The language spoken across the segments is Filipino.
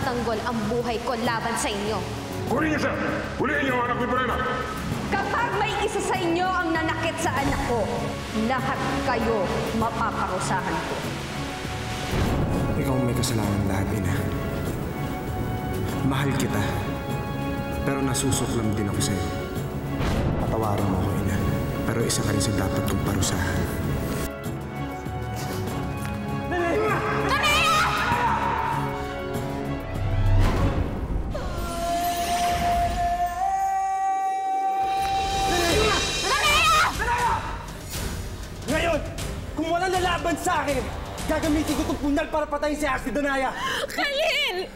ipagtatanggol ang buhay ko laban sa inyo. Huliin niyo siya! Huliin niyo ang anak ni Brenna! Kapag may isa sa inyo ang nanakit sa anak ko, lahat kayo mapaparusahan ko. Ikaw ang may kasalanan lahat, Ina. Mahal kita, pero nasusuklam din ako sa'yo. Patawarin mo ako, Ina, pero isa ka rin sa dapat kong parusahan. Ngayon, kung walang lalaban sa akin, gagamitin ko itong punal para patayin si Asti Danaya! Khalil!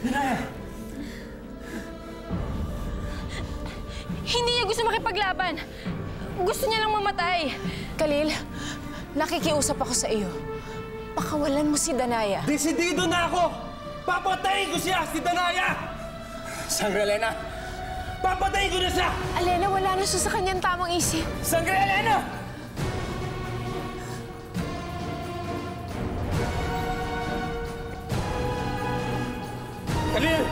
Danaya! Hindi niya gusto makipaglaban. Gusto niya lang mamatay. Khalil, nakikiusap ako sa iyo. Pakawalan mo si Danaya. Desidido na ako! Papatayin ko si Asti Danaya! Sangre Elena! Papatayin ko na siya! Alena, wala na siya sa kanyang tamang isip. Sangre Elena! Khalil!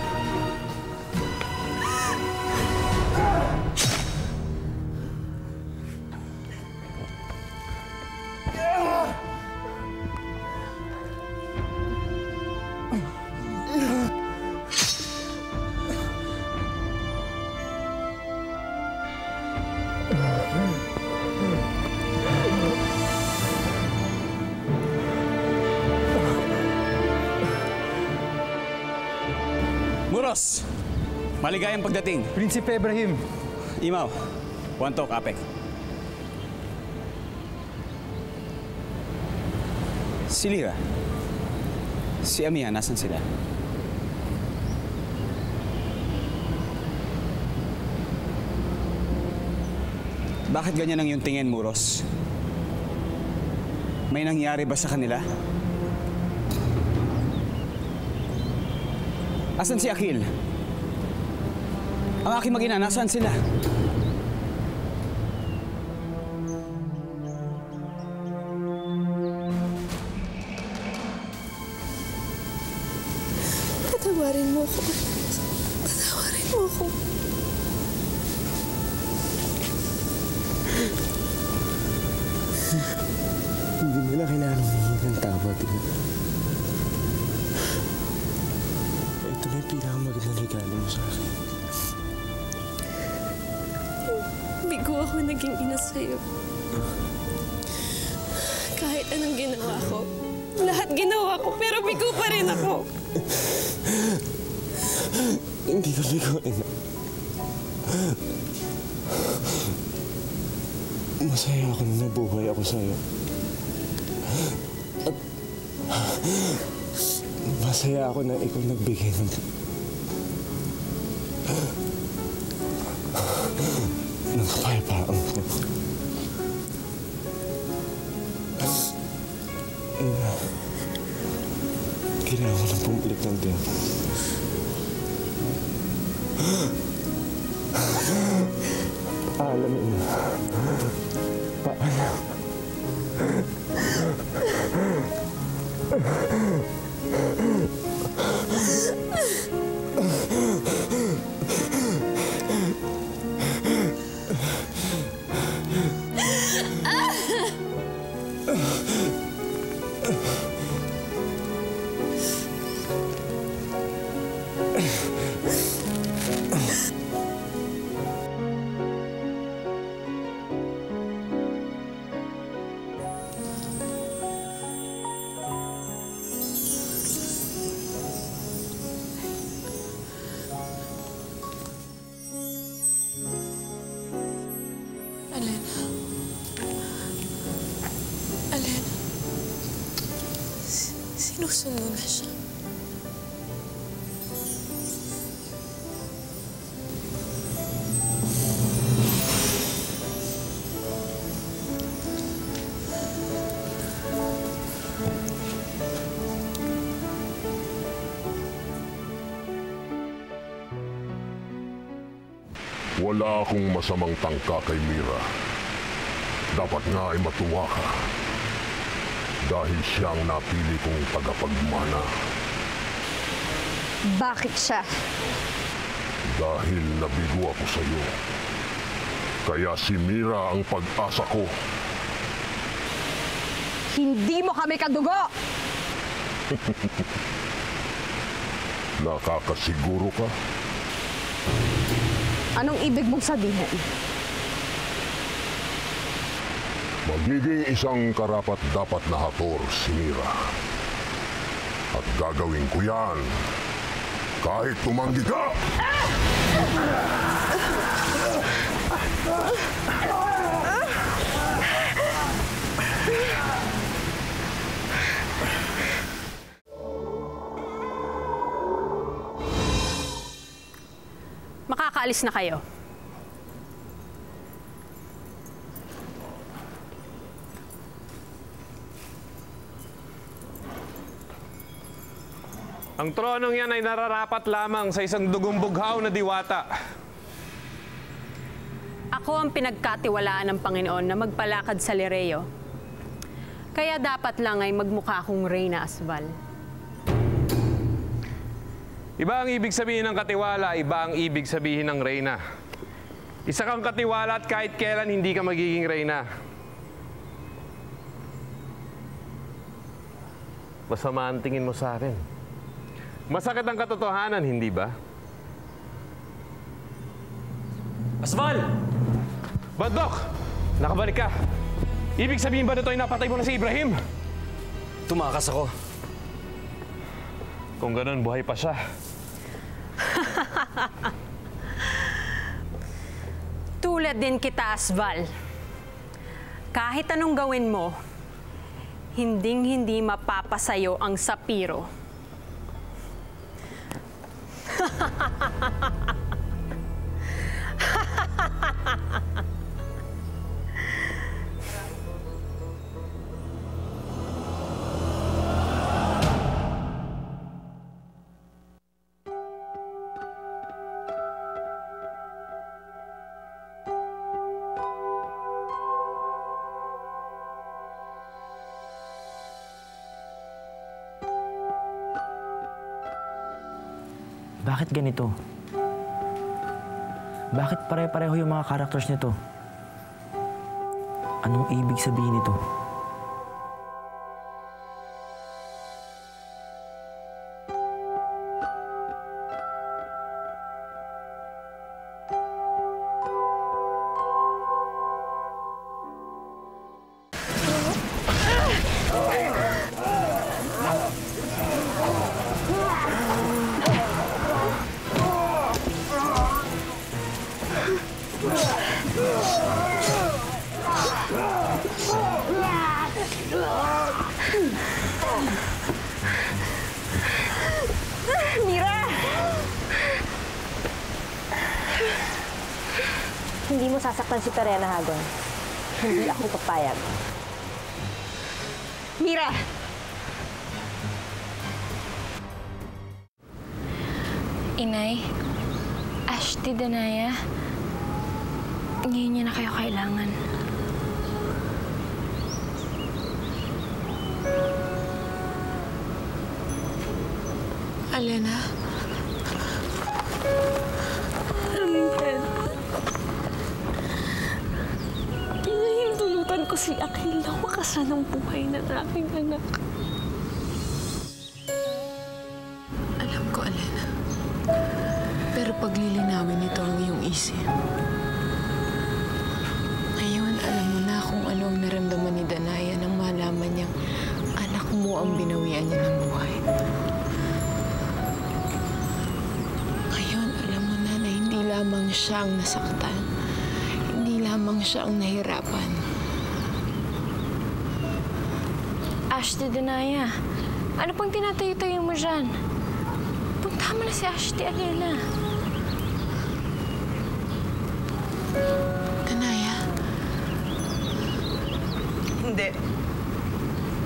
Muros! Maligayang pagdating. Prinsipe Ibrahim. Imaw, Wantok, Apek. Si Lira. Si Amiha, nasan sila? Bakit ganyan ang iyong tingin, Muros? May nangyari ba sa kanila? Asan si Akil? Ang aking mag-ina, nasaan sila? Patawarin mo ako. Patawarin mo ako. Hindi nila kailangan humingi ng tawad, Ina. Ito na yung pinakamagandang regalo mo sa akin. Bigo ako naging ina sa'yo. Kahit anong ginawa ko, lahat ginawa ko, pero bigo pa rin ako. Hindi ka bigo, Ina. Masaya ako na nabuhay ako sa'yo. At masaya ako na ikaw nagbigay ng kapayapaan ko. Kailangan ko lang bumalik ng tempo. Paalam, Ina. Paalam. Alena, sinusundo na siya. Wala akong masamang tangka kay Mira. Dapat nga ay matuwa ka. Dahil siyang napili kong tagapagmana. Bakit siya? Dahil nabigo ako sa iyo. Kaya si Mira ang pag-asa ko. Hindi mo kami kadugo! Nakakasiguro ka? Anong ibig mong sabihin? Magiging isang karapat-dapat na hator si Mira. At gagawin ko yan kahit tumanggi ka! Makakaalis na kayo. Ang tronong yan ay nararapat lamang sa isang dugong bughaw na diwata. Ako ang pinagkatiwalaan ng Panginoon na magpalakad sa Lireo. Kaya dapat lang ay magmukha akong Reyna Asval. Iba ang ibig sabihin ng katiwala, iba ang ibig sabihin ng reyna. Isa kang katiwala at kahit kailan hindi ka magiging reyna. Masama ang tingin mo sa akin. Masakit ang katotohanan, hindi ba? Asval! Badok! Nakabalik ka. Ibig sabihin ba na ito ay napatay mo na si Ibrahim? Tumakas ako. Kung ganun, buhay pa siya. Tulad din kita, Asval. Kahit anong gawin mo, hinding-hindi mapapasayo ang sapiro. Bakit ganito? Bakit pare-pareho yung mga characters nito? Anong ibig sabihin nito? Hindi mo sasaktan si Terena Hagon. Hindi ako papayag. Mira! Inay, Ashti Danaya, ngayon niya na kayo kailangan. Alena? Pinahintulutan ko si Akhil na wakasan ang buhay ng aking anak. Alam ko, Alena. Pero paglilinawin nito ang iyong isip. Ngayon, alam mo na kung ano ang naramdaman ni Danaya nang malaman niyang anak mo ang binawian niya ng buhay. Ngayon, alam mo na hindi lamang siya ang nasaktan. Hindi lamang siya ang nahirapan. Ashti Danaya, ano pang tinatayo-tayo mo dyan? Punta mo na si Ashti, Alena. Danaya? Hindi.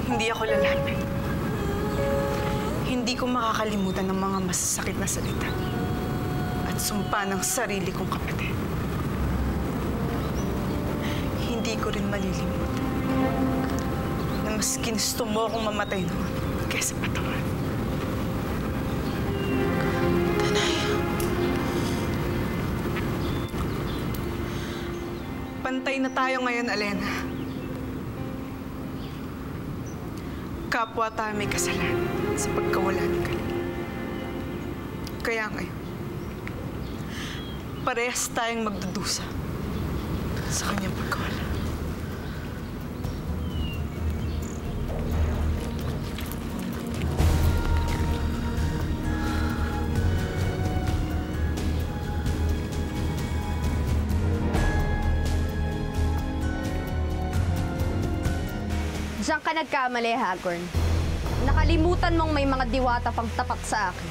Hindi ako lalapit. Hindi ko makakalimutan ng mga masasakit na salita at sumpa ng sarili kong kapatid. Hindi ko rin malilimutan nang mas ginusto mo akong mamatay noon kaysa patawan. Danaya. Pantay na tayo ngayon, Alena. Kapwa tayo may kasalanan sa pagkawala ni Khalil. Kaya ngayon, parehas tayong magdudusa sa kanyang pagkawala. Diyan ka nagkamali, Hagorn. Nakalimutan mong may mga diwata pang tapat sa akin.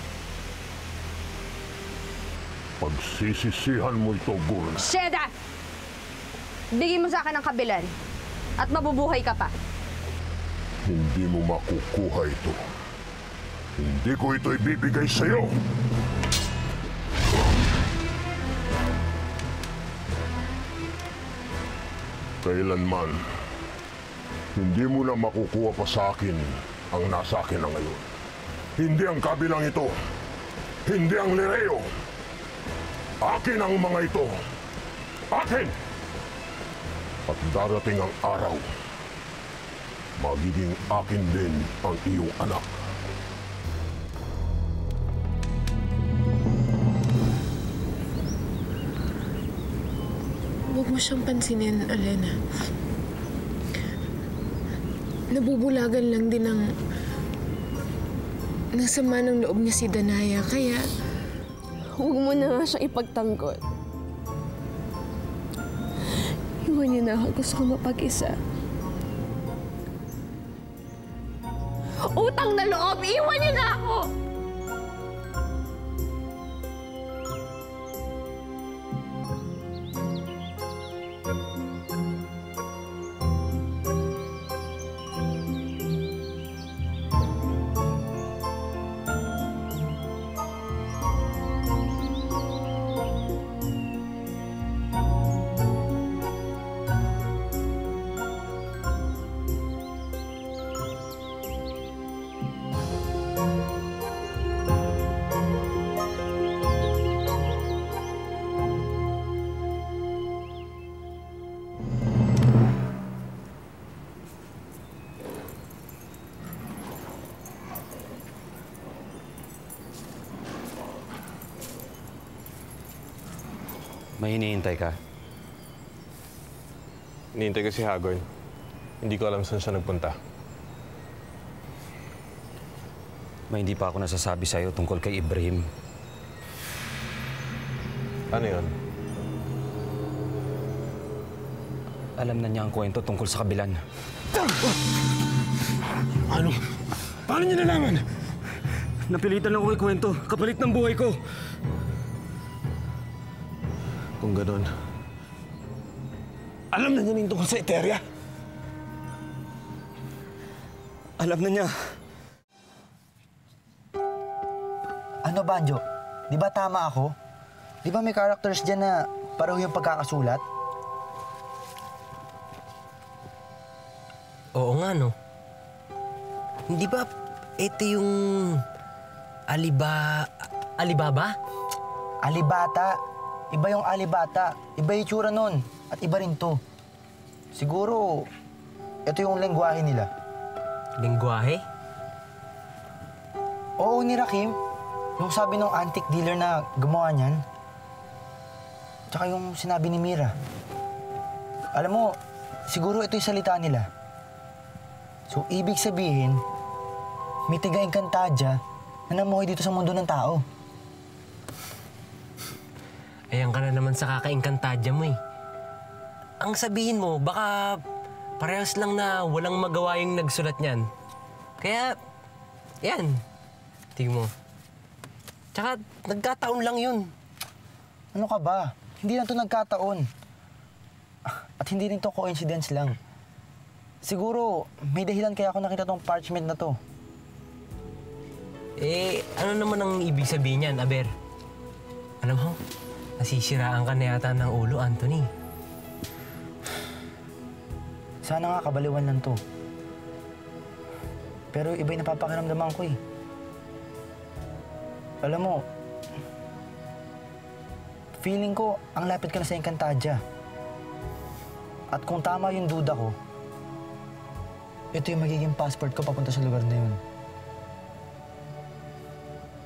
Pagsisisihan mo ito, Gurna. Sheda! Bigyan mo sa akin ang kabilan at mabubuhay ka pa. Hindi mo makukuha ito. Hindi ko ito ibibigay sa'yo. Kailanman, hindi mo na makukuha pa sa akin ang nasa akin na ngayon. Hindi ang kabilang ito. Hindi ang Lireo. Akin ang mga ito. Akin! At darating ang araw, magiging akin din ang iyong anak. Huwag mo siyang pansinin, Alena. Nabubulagan lang din ng sama ng loob niya si Danaya, kaya huwag mo na nga siyang ipagtanggol. Iwan niyo na ako. Gusto ko mapag-isa. Utang na loob! Iwan niyo na ako! May hinihintay ka? Hinihintay ko si Hagorn. Hindi ko alam saan siya nagpunta. May hindi pa ako nasasabi sa'yo tungkol kay Ibrahim. Ano yun? Alam na niya ang kwento tungkol sa kabilan. Ano? Paano niya nalaman? Napilitan ako ikwento, kapalit ng buhay ko. Kung gano'n. Alam na niya rin tungkol sa Eteria. Alam na niya. Ano, Banjo? Di ba tama ako? Di ba may characters dyan na pareho yung pagkakasulat? Oo nga, no? Hindi ba ito yung Alibaba? Alibata. Iba yung Alibata. Iba yung tsura nun. At iba rin to. Siguro, ito yung lengguwahe nila. Lengguwahe? Oo, ni Rakim. Yung sabi ng antique dealer na gumawa niyan. Tsaka yung sinabi ni Mira. Alam mo, siguro ito yung salita nila. So, ibig sabihin, may taga-Encantadia na namuhay dito sa mundo ng tao. Ayan ka na naman sa kaka-Encantadia mo eh. Ang sabihin mo, baka parehas lang na walang magawa yung nagsulat niyan. Kaya, yan. Tingin mo. Tsaka, nagkataon lang yun. Ano ka ba? Hindi lang to nagkataon. At hindi rin to coincidence lang. Siguro, may dahilan kaya ako nakita tong parchment na to. Eh, ano naman ang ibig sabihin niyan, Aber? Alam mo, nasisiraan ka na yata ng ulo, Anthony. Sana nga kabaliwan lang to. Pero iba yung napapakiramdaman ko eh. Alam mo, feeling ko ang lapit ka na sa Encantadia. At kung tama yung duda ko, ito yung magiging passport ko papunta sa lugar na yun.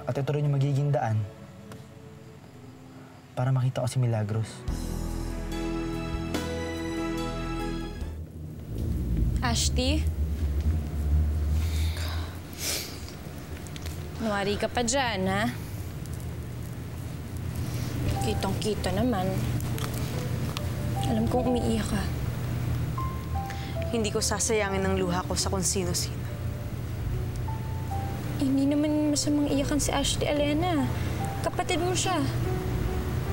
At ito rin yung magiging daan para makita ko si Milagros. Ashti? Nuwari ka pa dyan, ha? Kitang-kita naman. Alam kong umiiyak ka. Hindi ko sasayangin ang luha ko sa kung sino-sino. Hindi naman masamang iyakan si Ashti, Elena. Kapatid mo siya.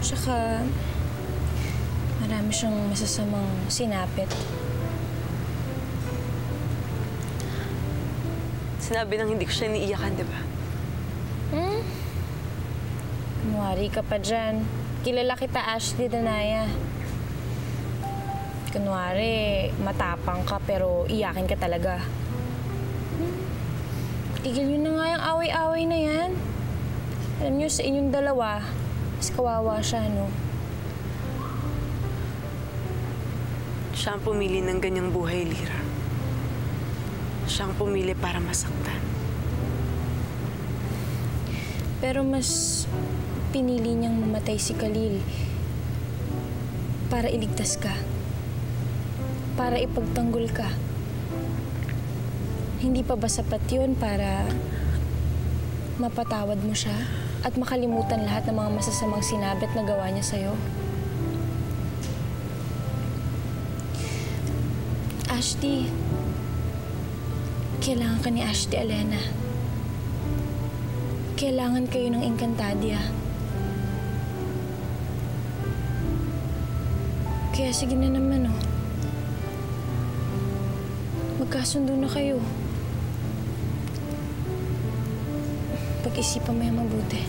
Tsaka, marami siyang masasamang sinapit. Sinabi nang hindi ko siya iniiyakan, di ba? Kunwari ka pa dyan. Kilala kita, Ashti Danaya. Kunwari, matapang ka pero iyakin ka talaga. Tigil yun na nga yung away-away na yan. Alam niyo, sa inyong dalawa, mas kawawa siya, no? Siya ang pumili ng ganyang buhay, Lyra. Siya ang pumili para masaktan. Pero mas pinili niyang mamatay si Khalil para iligtas ka. Para ipagtanggol ka. Hindi pa ba sapat yun para mapatawad mo siya at makalimutan lahat ng mga masasamang sinabit na gawa niya sa'yo? Ashti, kailangan ka ni Ashti, Elena. Kailangan kayo ng Encantadia. Kaya sige na naman, oh. Magkasundo na kayo. Pag-isipan mo yung mabuti.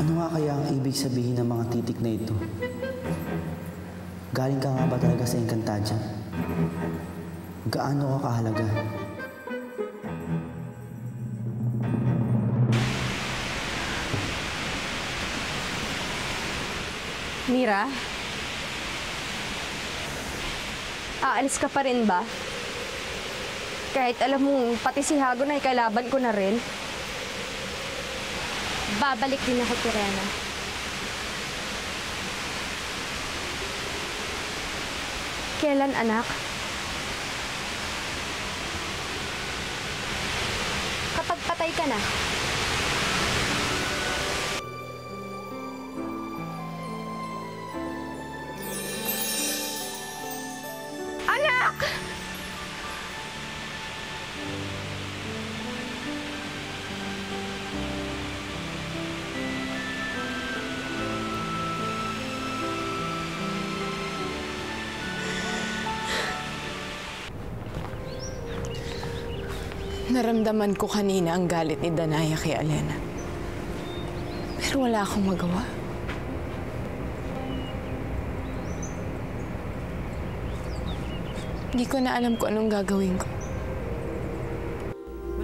Ano nga kaya ang ibig sabihin ng mga titik na ito? Galing ka nga ba talaga sa Encantadia? Gaano ka kahalaga? Mira? Aalis ka pa rin ba? Kahit alam mo, pati si Hagon ay kalaban ko na rin. Babalik din ako, Tirena. Kailan, anak? Kapag patay ka na. Anak! Naramdaman ko kanina ang galit ni Danaya kay Elena. Pero wala akong magawa. Hindi ko na alam kung anong gagawin ko.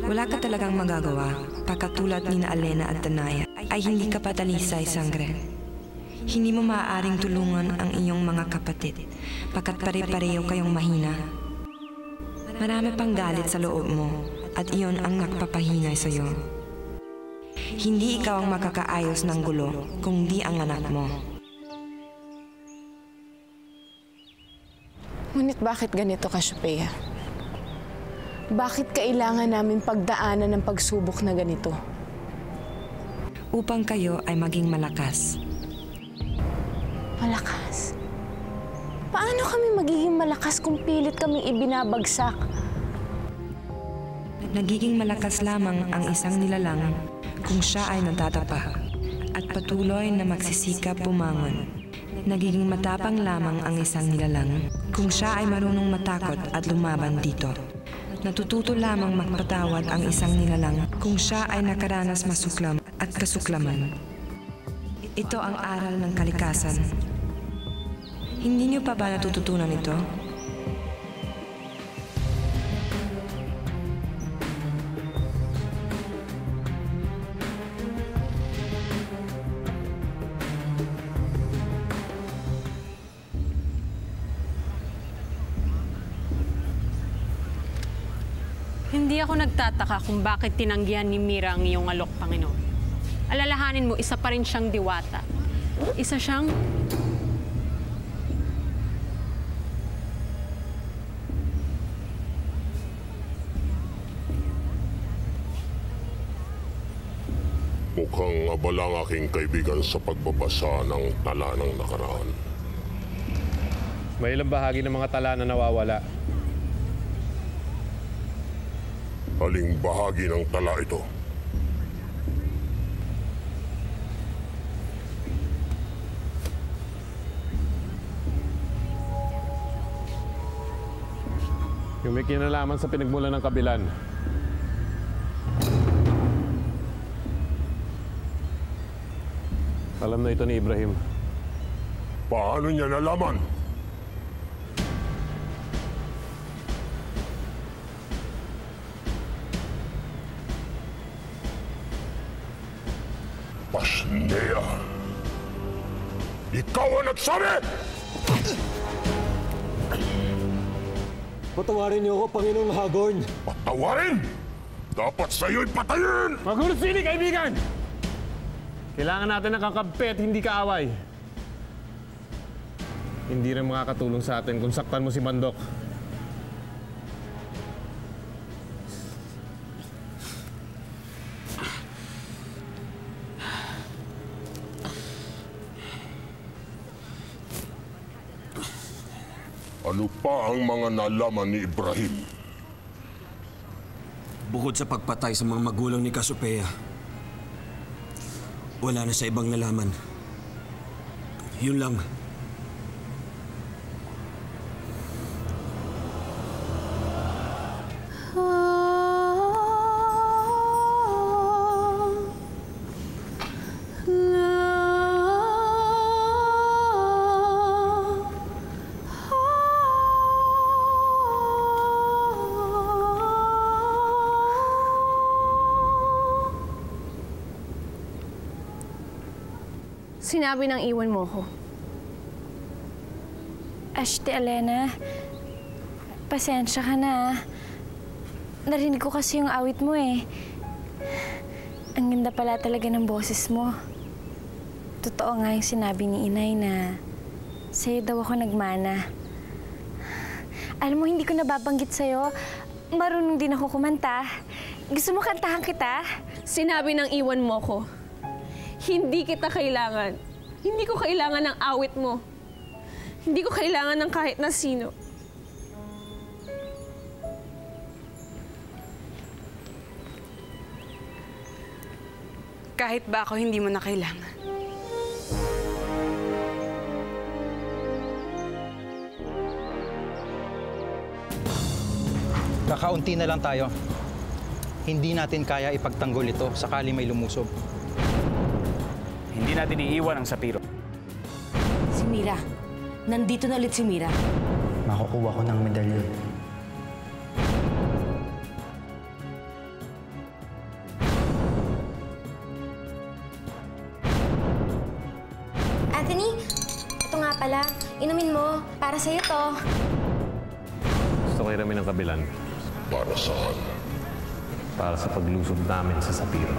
Wala ka talagang magagawa pagkatulad ni na Elena at Danaya ay hindi ka patalisay, Sangre. Hindi mo maaaring tulungan ang iyong mga kapatid pagkat pare-pareho kayong mahina. Marami pang galit sa loob mo at iyon ang nagpapahinay sa iyo. Hindi ikaw ang makakaayos ng gulo kung di ang anak mo. Ngunit bakit ganito, Cassiopeia? Bakit kailangan namin pagdaanan ng pagsubok na ganito? Upang kayo ay maging malakas. Malakas? Paano kami magiging malakas kung pilit kaming ibinabagsak? Nagiging malakas lamang ang isang nilalang kung siya ay natatapa at patuloy na magsisikap bumangon. Nagiging matapang lamang ang isang nilalang kung siya ay marunong matakot at lumaban dito. Natututo lamang magpatawad ang isang nilalang kung siya ay nakaranas masuklam at kasuklaman. Ito ang aral ng kalikasan. Hindi niyo pa ba natututunan ito? Hindi ako nagtataka kung bakit tinanggihan ni Mira ang iyong alok, Panginoon. Alalahanin mo, isa pa rin siyang diwata. Isa siyang... Mukhang abala ang aking kaibigan sa pagbabasa ng tala ng nakaraan. May ilang bahagi ng mga tala na nawawala. Aling bahagi ng tala ito? Yung may kinalaman sa pinagmulan ng Kabilan. Alam na ito ni Ibrahim. Paano niya nalaman? Pasnea! Ikaw ang nagsabi! Patawarin niyo ako, Panginoong Hagorn! Patawarin? Dapat sa'yo'y patayin! Maghulusini, kaibigan! Kailangan natin ng kakampi at hindi kaaway. Hindi rin makakatulong sa atin kung saktan mo si Mandok. Ano pa ang mga nalaman ni Ibrahim? Bukod sa pagpatay sa mga magulang ni Cassiopeia, wala na sa ibang nalaman. Yun lang. Sinabi ng iwan mo ko. Ate Elena, pasensya ka na. Narinig ko kasi yung awit mo eh. Ang ganda pala talaga ng boses mo. Totoo nga yung sinabi ni Inay na sa'yo daw ako nagmana. Alam mo, hindi ko nababanggit sa'yo. Marunong din ako kumanta. Gusto mo kantahan kita? Sinabi ng iwan mo ko. Hindi kita kailangan. Hindi ko kailangan ng awit mo. Hindi ko kailangan ng kahit na sino. Kahit ba ako hindi mo na kailangan. Kakaunti na lang tayo. Hindi natin kaya ipagtanggol ito sakali may lumusob. Hindi natin iiwan ang Sapiro. Si Mira. Nandito na ulit si Mira. Makukuha ko ng medalyon. Anthony, ito nga pala. Inumin mo. Para sa'yo to. Gusto ko iramin ng Kabilan. Para saan? Para sa paglusob namin sa Sapiro.